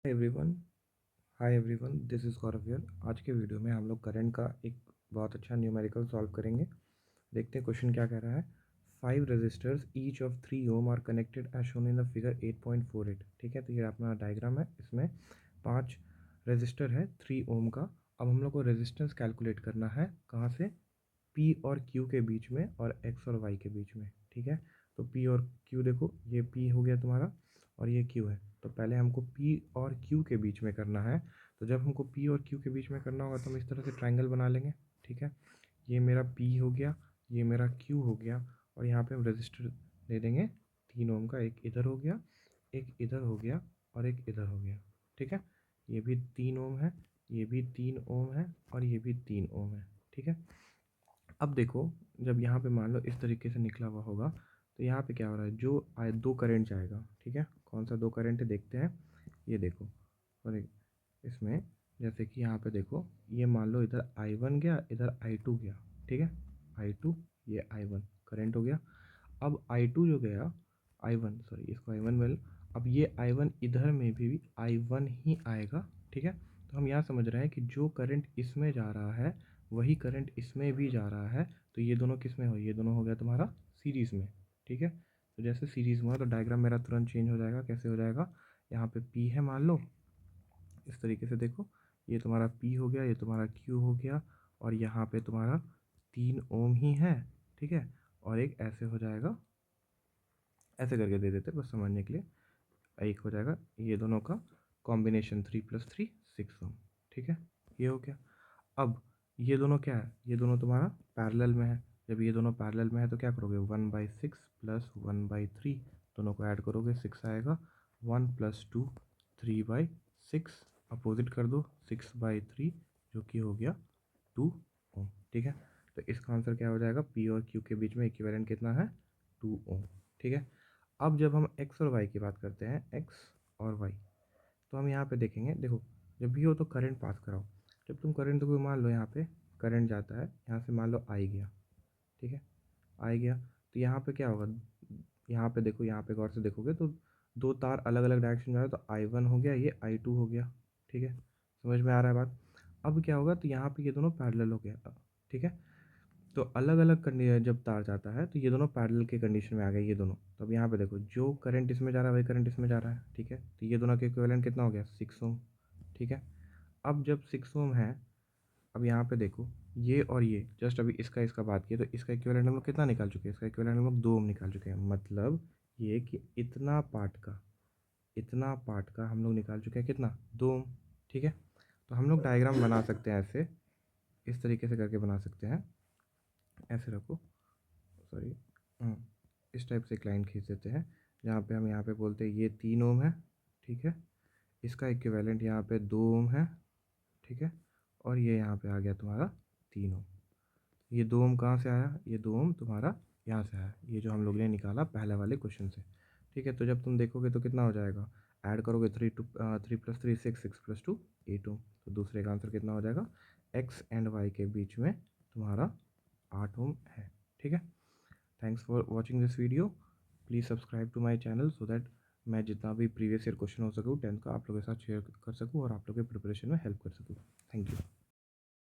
Everyone hi everyone, this is Gaurav here. आज के video में हम लोग करंट का एक बहुत अच्छा न्यूमेरिकल सॉल्व करेंगे। देखते हैं क्वेश्चन क्या कह रहा है। 5 resistors each of 3 ohm are connected as shown in the figure 8.48। ठीक है, तो ये अपना डायग्राम है। इसमें 5 रेजिस्टर है 3 ओम का। अब हम लोग को रेजिस्टेंस कैलकुलेट करना है कहाँ से, पी और क्यू के बीच में और एक्स और वाई के बीच में। ठीक है, तो पी और क्यू देखो, ये पी हो गया तुम्हारा और ये क्यू है। तो पहले हमको पी और क्यू के बीच में करना है। तो जब हमको पी और क्यू के बीच में करना होगा तो हम इस तरह से ट्रायंगल बना लेंगे। ठीक है, ये मेरा पी हो गया, ये मेरा क्यू हो गया, और यहाँ पे हम रजिस्टर दे देंगे 3 ओम का। एक इधर हो गया, एक इधर हो गया, और एक इधर हो गया। ठीक है, ये भी 3 ओम है, ये भी 3 ओम है, और ये भी 3 ओम है। ठीक है, अब देखो, जब यहाँ पे मान लो इस तरीके से निकला हुआ होगा तो यहाँ पे क्या हो रहा है, जो दो करंट जाएगा। ठीक है, कौन सा दो करंट है देखते हैं। ये देखो, और इसमें जैसे कि यहाँ पे देखो, ये मान लो इधर I1 गया, इधर I2 गया। ठीक है, I2, ये I1 करंट हो गया। अब I2 जो गया, I1 सॉरी, इसको I1 बोल। अब ये I1 इधर में भी I1 ही आएगा। ठीक है, तो हम यहाँ समझ रहे हैं कि जो करंट इसमें जा रहा है वही करंट इसमें भी जा रहा है। तो ये दोनों किस में हो, ये दोनों हो गया तुम्हारा सीरीज़ में। ठीक है, तो जैसे सीरीज़ में हुआ तो डायग्राम मेरा तुरंत चेंज हो जाएगा। कैसे हो जाएगा, यहाँ पे P है मान लो, इस तरीके से देखो, ये तुम्हारा P हो गया, ये तुम्हारा Q हो गया, और यहाँ पे तुम्हारा 3 ओम ही है। ठीक है, और एक ऐसे हो जाएगा, ऐसे करके दे देते बस समझने के लिए। एक हो जाएगा ये दोनों का कॉम्बिनेशन, 3 + 3 6 ओम। ठीक है, ये हो गया। अब ये दोनों क्या है, ये दोनों तुम्हारा पैरेलल में है। जब ये दोनों पैरेलल में है तो क्या करोगे, 1/6 + 1/3 दोनों को ऐड करोगे, 6 आएगा। 1 + 2 3/6, अपोजिट कर दो 6/3, जो कि हो गया 2 ओम। ठीक है, तो इसका आंसर क्या हो जाएगा, पी और क्यू के बीच में इक्विवेलेंट कितना है, 2 ओम। ठीक है, अब जब हम एक्स और वाई की बात करते हैं, एक्स और वाई, तो हम यहाँ पे देखेंगे। देखो, जब भी हो तो करंट पास कराओ। जब तुम करंट को मान लो, यहाँ पे करंट जाता है, यहाँ से मान लो आई गया। ठीक है, आई गया, तो यहाँ पे क्या होगा, यहाँ पे देखो, यहाँ पे गौर से देखोगे तो दो तार अलग अलग डायरेक्शन में आ रहे हैं। तो I1 हो गया, ये I2 हो गया। ठीक है, समझ में आ रहा है बात। अब क्या होगा, तो यहाँ पे ये दोनों पैरेलल हो गया। ठीक है, तो अलग अलग कंडीशन जब तार जाता है तो ये दोनों पैरेलल के कंडीशन में आ गए ये दोनों। तो अब यहाँ पे देखो, जो करंट इसमें जा रहा है वही करंट इसमें जा रहा है। ठीक है, तो ये दोनों के इक्विवेलेंट कितना हो गया, 6 ओम। ठीक है, अब जब 6 ओम है, अब यहाँ पे देखो, ये और ये जस्ट अभी इसका इसका बात किया तो इसका इक्विवेलेंट हम लोग कितना निकाल चुके हैं, इसका इक्विवेलेंट हम लोग 2 ओम निकाल चुके हैं। मतलब ये कि इतना पार्ट का हम लोग निकाल चुके हैं कितना, 2 ओम। ठीक है, तो हम लोग डायग्राम बना सकते हैं ऐसे, इस तरीके से करके बना सकते हैं। ऐसे रखो, सॉरी, इस टाइप से एक लाइन खींच देते हैं जहाँ पे हम यहाँ पे बोलते हैं ये 3 ओम है। ठीक है, इसका इक्विवेलेंट यहाँ पे 2 ओम है। ठीक है, और ये यहाँ पे आ गया तुम्हारा 3 ओम। ये 2 ओम कहाँ से आया, ये 2 ओम तुम्हारा यहाँ से आया, ये जो हम लोग ने निकाला पहले वाले क्वेश्चन से। ठीक है, तो जब तुम देखोगे तो कितना हो जाएगा, ऐड करोगे 3 + 3 6, 6 + 2 8 ओम। तो दूसरे का आंसर कितना हो जाएगा, एक्स एंड वाई के बीच में तुम्हारा 8 ओम है। ठीक है, thanks for watching this video. Please subscribe to my channel so that मैं जितना भी प्रीवियस ईयर क्वेश्चन हो सकूँ 10th का आप लोगों के साथ शेयर कर सकूँ और आप लोगों के प्रिपरेशन में हेल्प कर सकूँ। Thank you.